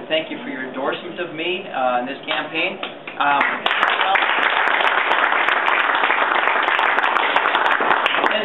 thank you for your endorsement of me in this campaign.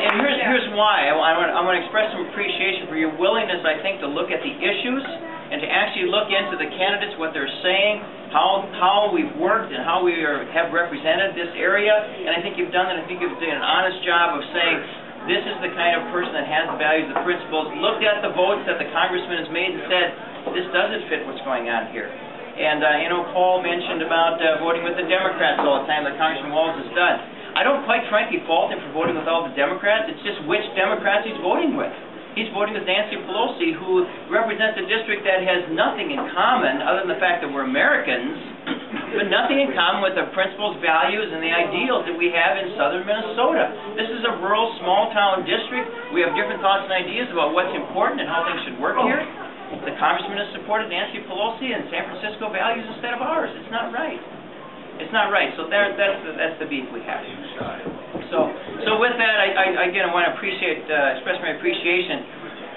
And here's why. I want to express some appreciation for your willingness, I think, to look at the issues and to actually look into the candidates, what they're saying, how we've worked and how we have represented this area. And I think you've done that. I think you've done an honest job of saying, this is the kind of person that has the values, the principles, looked at the votes that the congressman has made and said, this doesn't fit what's going on here. And, you know, Paul mentioned about voting with the Democrats all the time, that Congressman Walz has done. I don't quite frankly fault him for voting with all the Democrats. It's just which Democrats he's voting with. He's voting with Nancy Pelosi, who represents a district that has nothing in common other than the fact that we're Americans, but nothing in common with the principles, values, and the ideals that we have in southern Minnesota. This is a rural, small-town district. We have different thoughts and ideas about what's important and how things should work here. The congressman has supported Nancy Pelosi and San Francisco values instead of ours. It's not right. It's not right. So that's the beef we have. So with that, I again want to express my appreciation.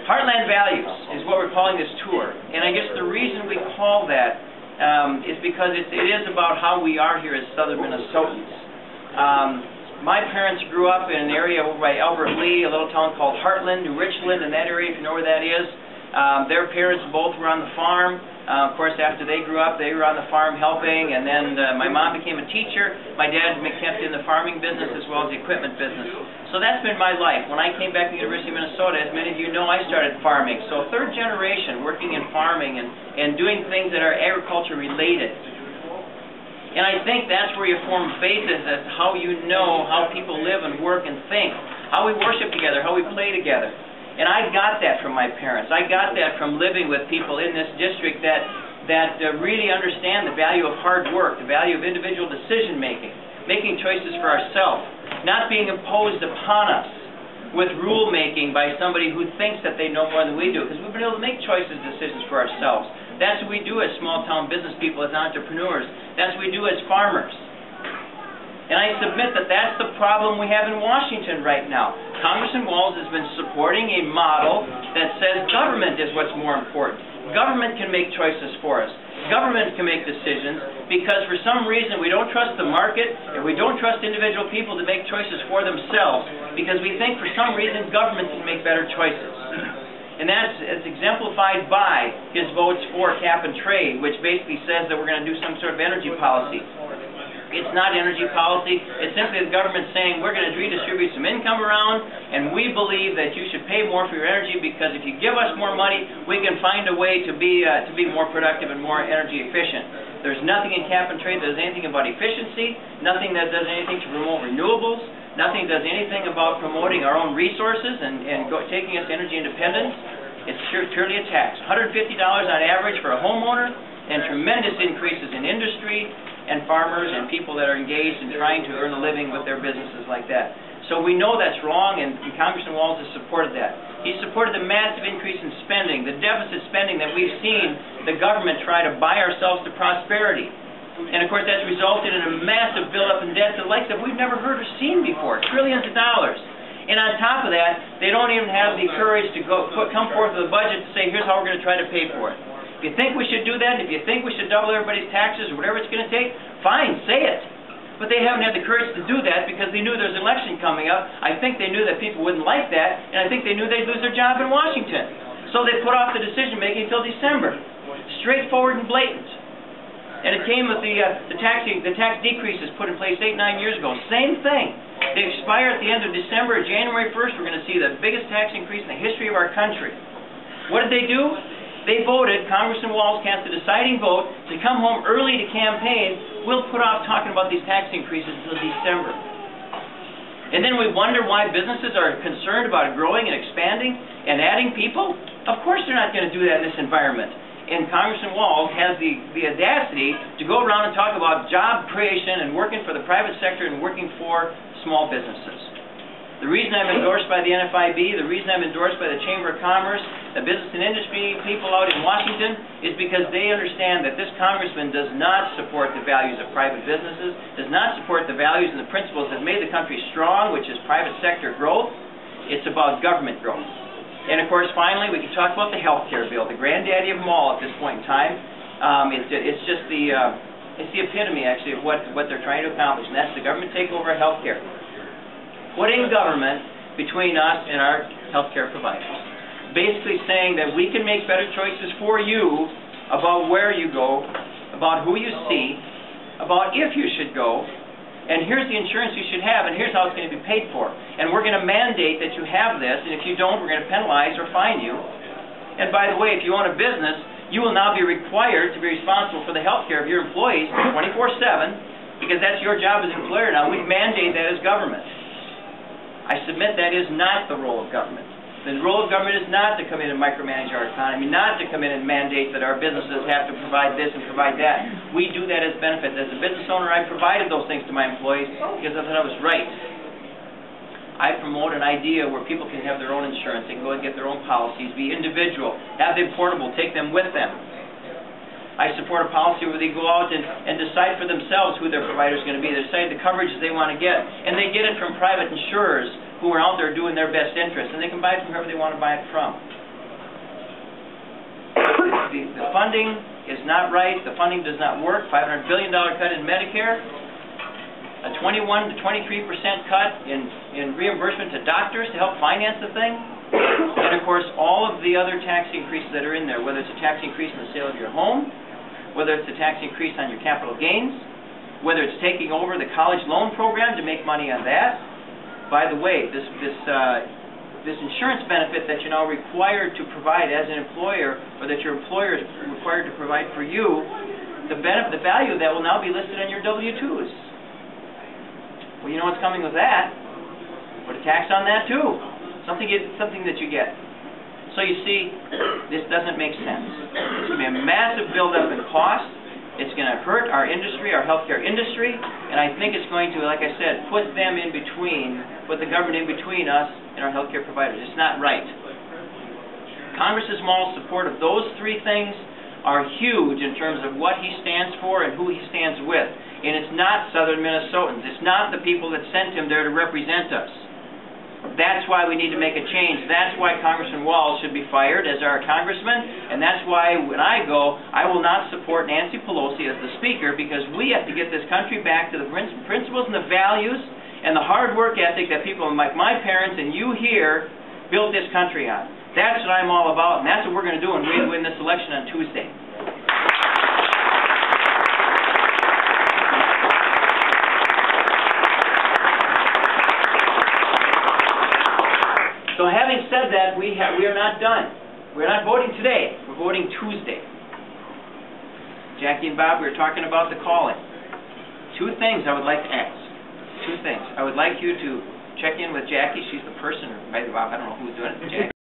Heartland Values is what we're calling this tour, and I guess the reason we call that is because it is about how we are here as southern Minnesotans. My parents grew up in an area over by Albert Lee, a little town called Heartland, New Richland, in that area, if you know where that is. Their parents both were on the farm. Of course, after they grew up, they were on the farm helping, and then my mom became a teacher. My dad kept in the farming business as well as the equipment business. So that's been my life. When I came back to the University of Minnesota, as many of you know, I started farming. So third generation working in farming and doing things that are agriculture related. And I think that's where you form bases as to how you know how people live and work and think, how we worship together, how we play together. And I got that from my parents. I got that from living with people in this district that really understand the value of hard work, the value of individual decision making, making choices for ourselves, not being imposed upon us with rule making by somebody who thinks that they know more than we do, because we've been able to make choices, decisions for ourselves. That's what we do as small town business people, as entrepreneurs. That's what we do as farmers. And I submit that that's the problem we have in Washington right now. Congressman Walz has been supporting a model that says government is what's more important. Government can make choices for us. Government can make decisions because for some reason we don't trust the market and we don't trust individual people to make choices for themselves because we think for some reason government can make better choices. And that's exemplified by his votes for cap and trade, which basically says that we're going to do some sort of energy policy. It's not energy policy. It's simply the government saying we're going to redistribute some income around, and we believe that you should pay more for your energy because if you give us more money, we can find a way to be more productive and more energy efficient. There's nothing in cap and trade that does anything about efficiency, nothing that does anything to promote renewables, nothing does anything about promoting our own resources and taking us energy independence. It's purely a tax. $150 on average for a homeowner, and tremendous increases in industry and farmers and people that are engaged in trying to earn a living with their businesses like that. So we know that's wrong, and Congressman Walz has supported that. He's supported the massive increase in spending, the deficit spending that we've seen the government try to buy ourselves to prosperity. And of course that's resulted in a massive buildup in debt, the likes that we've never heard or seen before, trillions of dollars. And on top of that, they don't even have the courage to come forth with a budget to say, here's how we're going to try to pay for it. If you think we should do that, if you think we should double everybody's taxes or whatever it's going to take, fine, say it. But they haven't had the courage to do that because they knew there's an election coming up. I think they knew that people wouldn't like that, and I think they knew they'd lose their job in Washington. So they put off the decision-making until December. Straightforward and blatant. And it came with the tax decreases put in place 8-9 years ago. Same thing. They expire at the end of December. January 1st, we're going to see the biggest tax increase in the history of our country. What did they do? They voted, Congressman Walz cast a deciding vote to come home early to campaign. We'll put off talking about these tax increases until December. And then we wonder why businesses are concerned about growing and expanding and adding people. Of course they're not going to do that in this environment. And Congressman Walz has the audacity to go around and talk about job creation and working for the private sector and working for small businesses. The reason I'm endorsed by the NFIB, the reason I'm endorsed by the Chamber of Commerce, the business and industry people out in Washington, is because they understand that this congressman does not support the values of private businesses, does not support the values and the principles that made the country strong, which is private sector growth. It's about government growth. And of course, finally, we can talk about the health care bill, the granddaddy of them all at this point in time. It's just it's the epitome, actually, of what they're trying to accomplish, and that's the government takeover of healthcare. Putting government between us and our healthcare providers. Basically saying that we can make better choices for you about where you go, about who you see, about if you should go, and here's the insurance you should have, and here's how it's going to be paid for. And we're going to mandate that you have this, and if you don't, we're going to penalize or fine you. And by the way, if you own a business, you will now be required to be responsible for the health care of your employees 24/7, because that's your job as an employer now. We mandate that as government. I submit that is not the role of government. The role of government is not to come in and micromanage our economy, not to come in and mandate that our businesses have to provide this and provide that. We do that as benefits. As a business owner, I provided those things to my employees because I thought it was right. I promote an idea where people can have their own insurance, they can go and get their own policies, be individual, have them portable, take them with them. I support a policy where they go out and decide for themselves who their provider is going to be. They decide the coverages they want to get, and they get it from private insurers who are out there doing their best interest, and they can buy it from whoever they want to buy it from. The funding is not right. The funding does not work. $500 billion cut in Medicare, a 21 to 23% cut in reimbursement to doctors to help finance the thing, and of course all of the other tax increases that are in there, whether it's a tax increase in the sale of your home, whether it's a tax increase on your capital gains, whether it's taking over the college loan program to make money on that. By the way, this insurance benefit that you're now required to provide as an employer, or that your employer is required to provide for you, the value of that will now be listed on your W-2s. Well, you know what's coming with that? Put a tax on that too. Something that you get. So you see, this doesn't make sense. It's going to be a massive buildup in cost. It's going to hurt our industry, our healthcare industry, and I think it's going to, like I said, put the government in between us and our healthcare providers. It's not right. Congress's moral support of those three things are huge in terms of what he stands for and who he stands with. And it's not Southern Minnesotans. It's not the people that sent him there to represent us. That's why we need to make a change. That's why Congressman Walz should be fired as our congressman, and that's why when I go, I will not support Nancy Pelosi as the speaker, because we have to get this country back to the principles and the values and the hard work ethic that people like my parents and you here built this country on. That's what I'm all about, and that's what we're going to do when we win this election on Tuesday. So having said that, we are not done. We're not voting today. We're voting Tuesday. Jackie and Bob, we were talking about the call-in. Two things I would like to ask. Two things. I would like you to check in with Jackie. She's the person, or maybe Bob, I don't know who's doing it. Jackie.